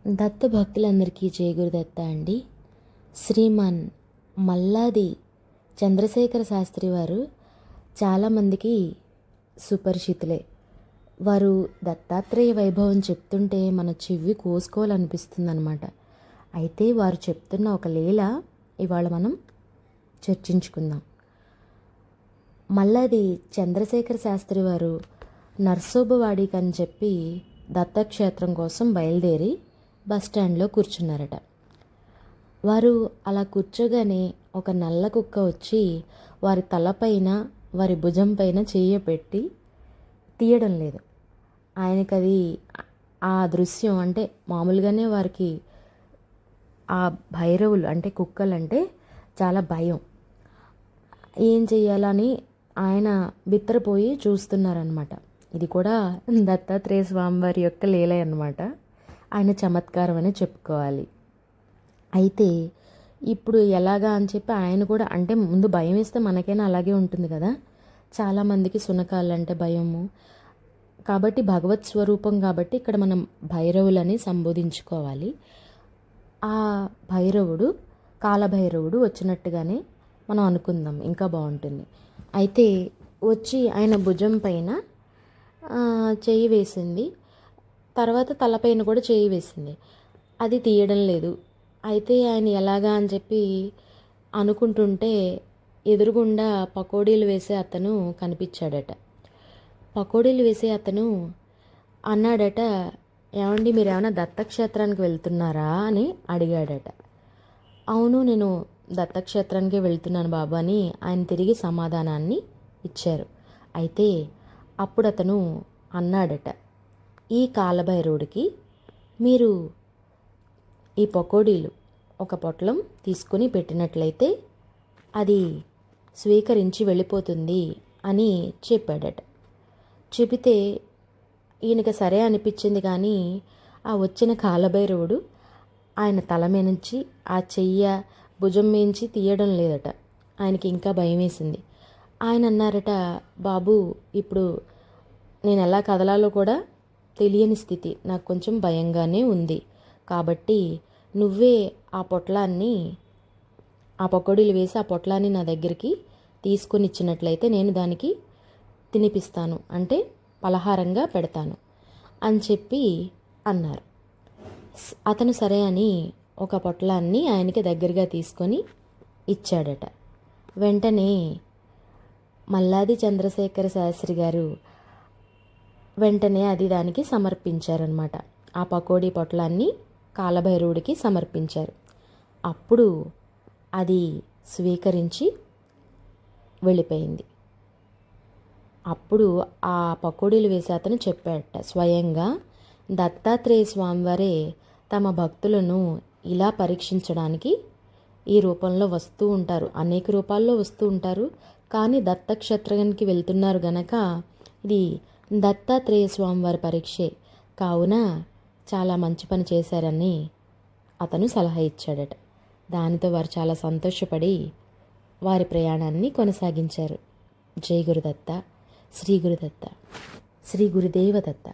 దత్త భక్తులందరికీ జయ గురుదత్త అండి. శ్రీమాన్ మల్లాది చంద్రశేఖర శాస్త్రి వారు చాలామందికి సుపరిచితులే. వారు దత్తాత్రేయ వైభవం చెప్తుంటే మన చెవి కోసుకోవాలనిపిస్తుంది అన్నమాట. అయితే వారు చెప్తున్న ఒక లీల ఇవాళ మనం చర్చించుకుందాం. మల్లాది చంద్రశేఖర శాస్త్రి వారు నర్సోబవాడికి అని చెప్పి దత్తక్షేత్రం కోసం బయలుదేరి బస్టాండ్లో కూర్చున్నారట. వారు అలా కూర్చోగానే ఒక నల్ల కుక్క వచ్చి వారి తలపైన వారి భుజం పైన చెయ్యి పెట్టి తీయడం లేదు. ఆయనకది ఆ దృశ్యం అంటే మామూలుగానే వారికి ఆ భైరవులు అంటే కుక్కలంటే చాలా భయం. ఏం చెయ్యాలని ఆయన బిత్తరపోయి చూస్తున్నారనమాట. ఇది కూడా దత్తాత్రేయ స్వామివారి యొక్క లీల అన్నమాట. ఆయన చమత్కారం అని చెప్పుకోవాలి. అయితే ఇప్పుడు ఎలాగా అని చెప్పి ఆయన కూడా అంటే ముందు భయం వేస్తే మనకైనా అలాగే ఉంటుంది కదా. చాలామందికి సునకాలంటే భయము కాబట్టి భగవత్ స్వరూపం కాబట్టి ఇక్కడ మనం భైరవులని సంబోధించుకోవాలి. ఆ భైరవుడు కాలభైరవుడు వచ్చినట్టుగానే మనం అనుకుందాం, ఇంకా బాగుంటుంది. అయితే వచ్చి ఆయన భుజం పైన చెయ్యి వేసింది, తర్వాత తలపైన కూడా చేయి వేసింది. అది తీయడం లేదు. అయితే ఆయన ఎలాగా అని చెప్పి అనుకుంటుంటే ఎదురుగుండా పకోడీలు వేసే అతను కనిపించాడట. పకోడీలు వేసే అతను అన్నాడట, ఏమండి మీరు ఏమైనా దత్తక్షేత్రానికి వెళ్తున్నారా అని అడిగాడట. అవును, నేను దత్తక్షేత్రానికి వెళ్తున్నాను బాబు అని ఆయన తిరిగి సమాధానాన్ని ఇచ్చారు. అయితే అప్పుడు అతను అన్నాడట, ఈ కాలభైరవుడికి మీరు ఈ పకోడీలు ఒక పొట్లం తీసుకుని పెట్టినట్లయితే అది స్వీకరించి వెళ్ళిపోతుంది అని చెప్పాడట. చెబితే ఈయనకి సరే అనిపించింది. కానీ ఆ వచ్చిన కాలభైరవుడు ఆయన తల నుంచి ఆ చెయ్య భుజం నుంచి తీయడం లేదట. ఆయనకి ఇంకా భయం వేసింది. ఆయన అన్నారట, బాబు ఇప్పుడు నేను ఎలా కదలాలో కూడా తెలియని స్థితి, నాకు కొంచెం భయంగానే ఉంది. కాబట్టి నువ్వే ఆ పొట్లాన్ని ఆ పకోడీలు వేసి ఆ పొట్లాన్ని నా దగ్గరికి తీసుకొని ఇచ్చినట్లయితే నేను దానికి తినిపిస్తాను, అంటే పలహారంగా పెడతాను అని చెప్పి అన్నారు. అతను సరే అని ఒక పొట్లాన్ని ఆయనకి దగ్గరగా తీసుకొని ఇచ్చాడట. వెంటనే మల్లాది చంద్రశేఖర శాస్త్రి గారు వెంటనే అది దానికి సమర్పించారనమాట. ఆ పకోడీ పొట్లాన్ని కాలభైరవుడికి సమర్పించారు. అప్పుడు అది స్వీకరించి వెళ్ళిపోయింది. అప్పుడు ఆ పకోడీలు వేసి అతను చెప్పాడట, స్వయంగా దత్తాత్రేయ స్వామివారే తమ భక్తులను ఇలా పరీక్షించడానికి ఈ రూపంలో వస్తూ ఉంటారు, అనేక రూపాల్లో వస్తూ ఉంటారు. కానీ దత్తక్షేత్రానికి వెళ్తున్నారు గనక ఇది దత్తాత్రేయ స్వామివారి పరీక్షే కావున చాలా మంచి పని చేశారని అతను సలహా ఇచ్చాడట. దానితో వారు చాలా సంతోషపడి వారి ప్రయాణాన్ని కొనసాగించారు. జై గురుదత్త, శ్రీ గురుదత్త, శ్రీ గురుదేవ దత్త.